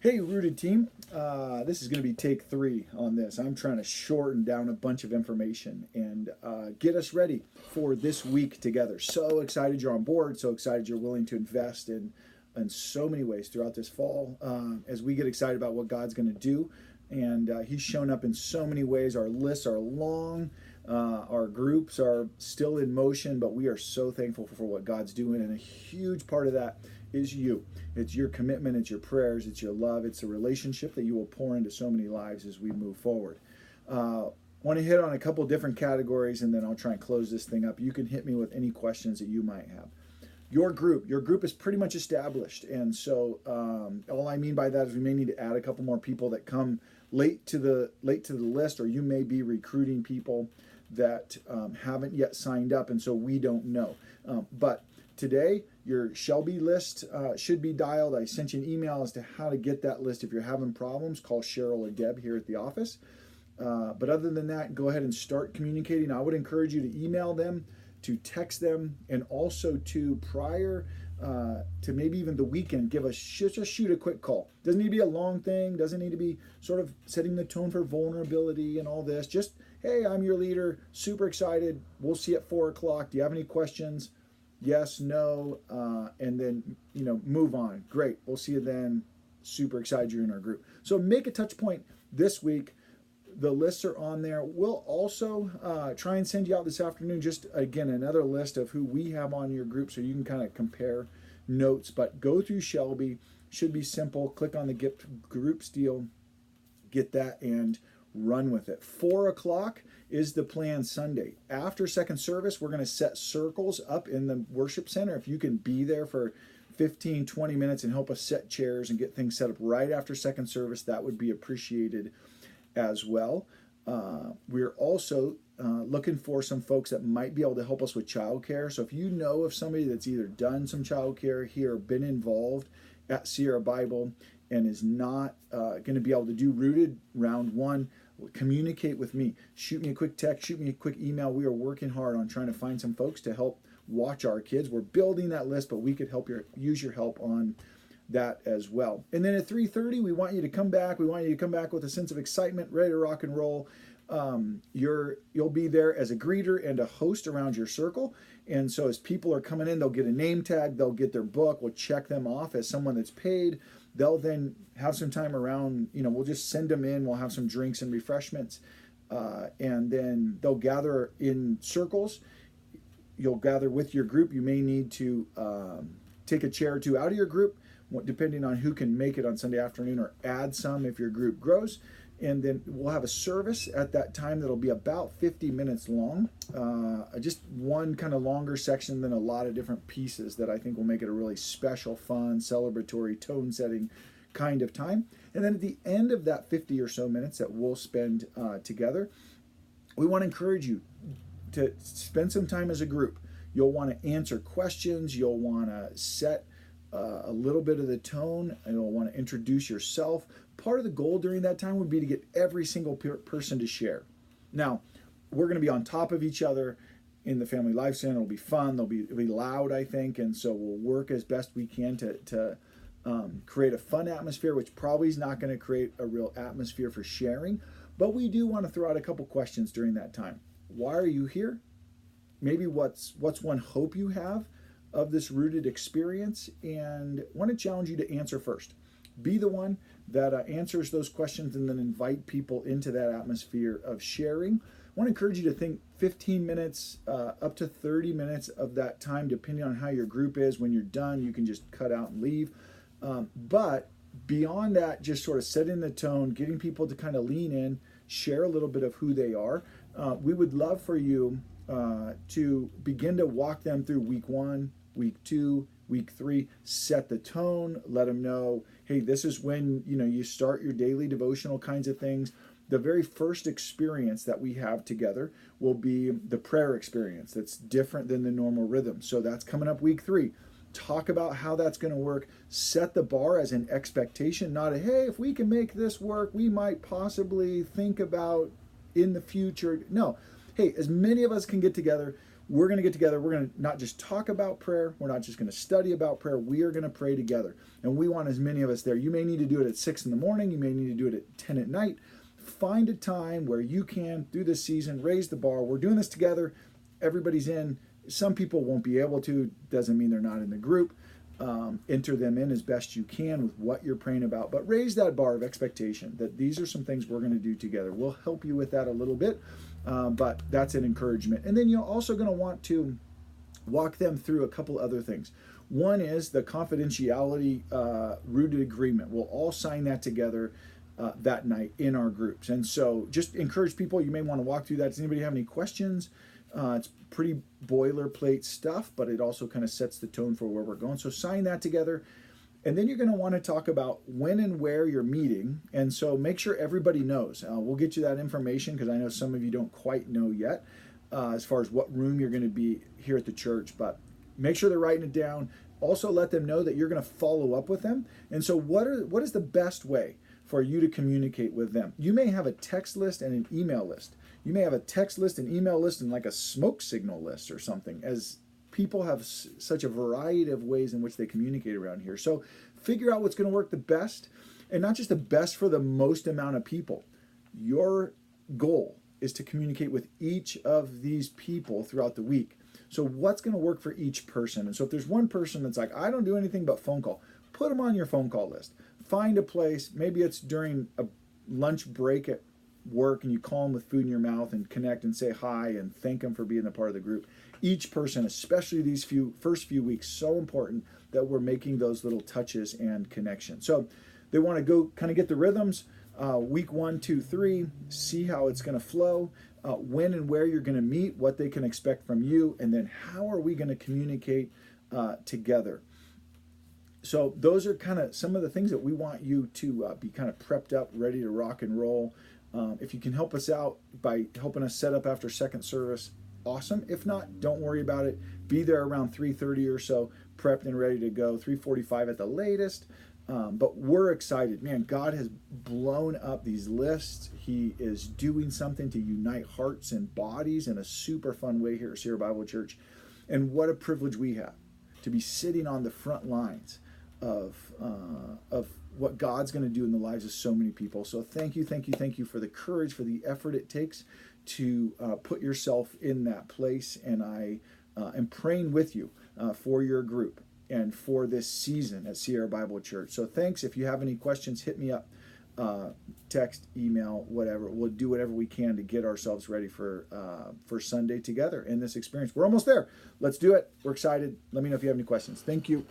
Hey, Rooted team. This is going to be take 3 on this. I'm trying to shorten down a bunch of information and get us ready for this week together. So excited you're on board. So excited you're willing to invest in so many ways throughout this fall as we get excited about what God's going to do. And He's shown up in so many ways. Our lists are long. Our groups are still in motion, but we are so thankful for what God's doing. And a huge part of that is you. It's your commitment, it's your prayers, it's your love, it's a relationship that you will pour into so many lives as we move forward. Want to hit on a couple different categories, and then I'll try and close this thing up. You can hit me with any questions that you might have. Your group is pretty much established, and so all I mean by that is we may need to add a couple more people that come late to the list, or you may be recruiting people that haven't yet signed up, and so we don't know. But today, your Shelby list should be dialed. I sent you an email as to how to get that list. If you're having problems, call Cheryl or Deb here at the office. But other than that, go ahead and start communicating. I would encourage you to email them, to text them, and also to prior to maybe even the weekend, give us just shoot a quick call. Doesn't need to be a long thing. Doesn't need to be sort of setting the tone for vulnerability and all this. Just, hey, I'm your leader. Super excited. We'll see you at 4 o'clock. Do you have any questions? Yes, no, and then, move on. Great. We'll see you then. Super excited you're in our group. So make a touch point this week. The lists are on there. We'll also try and send you out this afternoon, just again, another list of who we have on your group so you can kind of compare notes. But go through Shelby. Should be simple. Click on the Get Groups deal. Get that and run with it. 4 o'clock is the plan Sunday. After second service, we're going to set circles up in the worship center. If you can be there for 15, 20 minutes and help us set chairs and get things set up right after second service, that would be appreciated as well. We're also looking for some folks that might be able to help us with childcare. So if you know of somebody that's either done some childcare here, been involved at Sierra Bible, and is not going to be able to do Rooted round 1, communicate with me. Shoot me a quick text, shoot me a quick email. We are working hard on trying to find some folks to help watch our kids. We're building that list, but we could use your help on that as well. And then at 3:30, we want you to come back. We want you to come back with a sense of excitement, ready to rock and roll. You'll be there as a greeter and a host around your circle. And so as people are coming in, they'll get a name tag, they'll get their book. We'll check them off as someone that's paid. They'll then have some time around, we'll just send them in. We'll have some drinks and refreshments. And then they'll gather in circles. You'll gather with your group. You may need to take a chair or two out of your group, depending on who can make it on Sunday afternoon, or add some if your group grows. And then we'll have a service at that time that'll be about 50 minutes long. Just one kind of longer section than a lot of different pieces that I think will make it a really special, fun, celebratory, tone-setting kind of time. And then at the end of that 50 or so minutes that we'll spend together, we want to encourage you to spend some time as a group. You'll want to answer questions. You'll want to set a little bit of the tone, and you'll want to introduce yourself. Part of the goal during that time would be to get every single person to share. Now, we're going to be on top of each other in the Family Life Center. It'll be fun. It'll be loud, I think, and so we'll work as best we can to create a fun atmosphere, which probably is not going to create a real atmosphere for sharing, but we do want to throw out a couple questions during that time. Why are you here? Maybe what's one hope you have of this Rooted experience, and want to challenge you to answer first. Be the one that answers those questions and then invite people into that atmosphere of sharing. I want to encourage you to think 15 minutes up to 30 minutes of that time, depending on how your group is. When you're done, you can just cut out and leave. But beyond that, just sort of setting the tone, getting people to kind of lean in, share a little bit of who they are. We would love for you to begin to walk them through week 1, week 2, week 3, set the tone, let them know, hey, this is when you start your daily devotional kinds of things. The very first experience that we have together will be the prayer experience. That's different than the normal rhythm. So that's coming up week 3. Talk about how that's going to work. Set the bar as an expectation, not a, hey, if we can make this work, we might possibly think about in the future. No. Hey, as many of us can get together, we're going to get together. We're going to not just talk about prayer. We're not just going to study about prayer. We are going to pray together. And we want as many of us there. You may need to do it at 6 in the morning. You may need to do it at 10 at night. Find a time where you can, through this season, raise the bar. We're doing this together. Everybody's in. Some people won't be able to. Doesn't mean they're not in the group. Enter them in as best you can with what you're praying about. But raise that bar of expectation that these are some things we're going to do together. We'll help you with that a little bit. But that's an encouragement. And then you're also going to want to walk them through a couple other things. One is the confidentiality rooted agreement. We'll all sign that together that night in our groups. And so just encourage people. You may want to walk through that. Does anybody have any questions? It's pretty boilerplate stuff, but it also kind of sets the tone for where we're going. So sign that together. And then you're going to want to talk about when and where you're meeting. And so make sure everybody knows. We'll get you that information because I know some of you don't quite know yet as far as what room you're going to be here at the church. But make sure they're writing it down. Also let them know that you're going to follow up with them. And so what is the best way for you to communicate with them? You may have a text list and an email list. You may have a text list, an email list, and like a smoke signal list or something, as people have such a variety of ways in which they communicate around here. So figure out what's going to work the best, and not just the best for the most amount of people. Your goal is to communicate with each of these people throughout the week. So what's going to work for each person? And so if there's one person that's like, I don't do anything but phone call, put them on your phone call list. Find a place. Maybe it's during a lunch break at work and you call them with food in your mouth and connect and say hi and thank them for being a part of the group. Each person, especially these first few weeks, so important that we're making those little touches and connections. So they want to go kind of get the rhythms, week 1, 2, 3, see how it's going to flow, when and where you're going to meet, what they can expect from you, and then how are we going to communicate together. So those are kind of some of the things that we want you to be kind of prepped up, ready to rock and roll. If you can help us out by helping us set up after second service, awesome. If not, don't worry about it. Be there around 3:30 or so, prepped and ready to go, 3:45 at the latest. But we're excited. Man, God has blown up these lists. He is doing something to unite hearts and bodies in a super fun way here at Sierra Bible Church. And what a privilege we have to be sitting on the front lines of what God's going to do in the lives of so many people. So thank you for the courage, for the effort it takes to put yourself in that place. And I am praying with you for your group and for this season at Sierra Bible Church. So thanks. If you have any questions, hit me up, text, email, whatever. We'll do whatever we can to get ourselves ready for Sunday together in this experience. We're almost there. Let's do it. We're excited. Let me know if you have any questions. Thank you.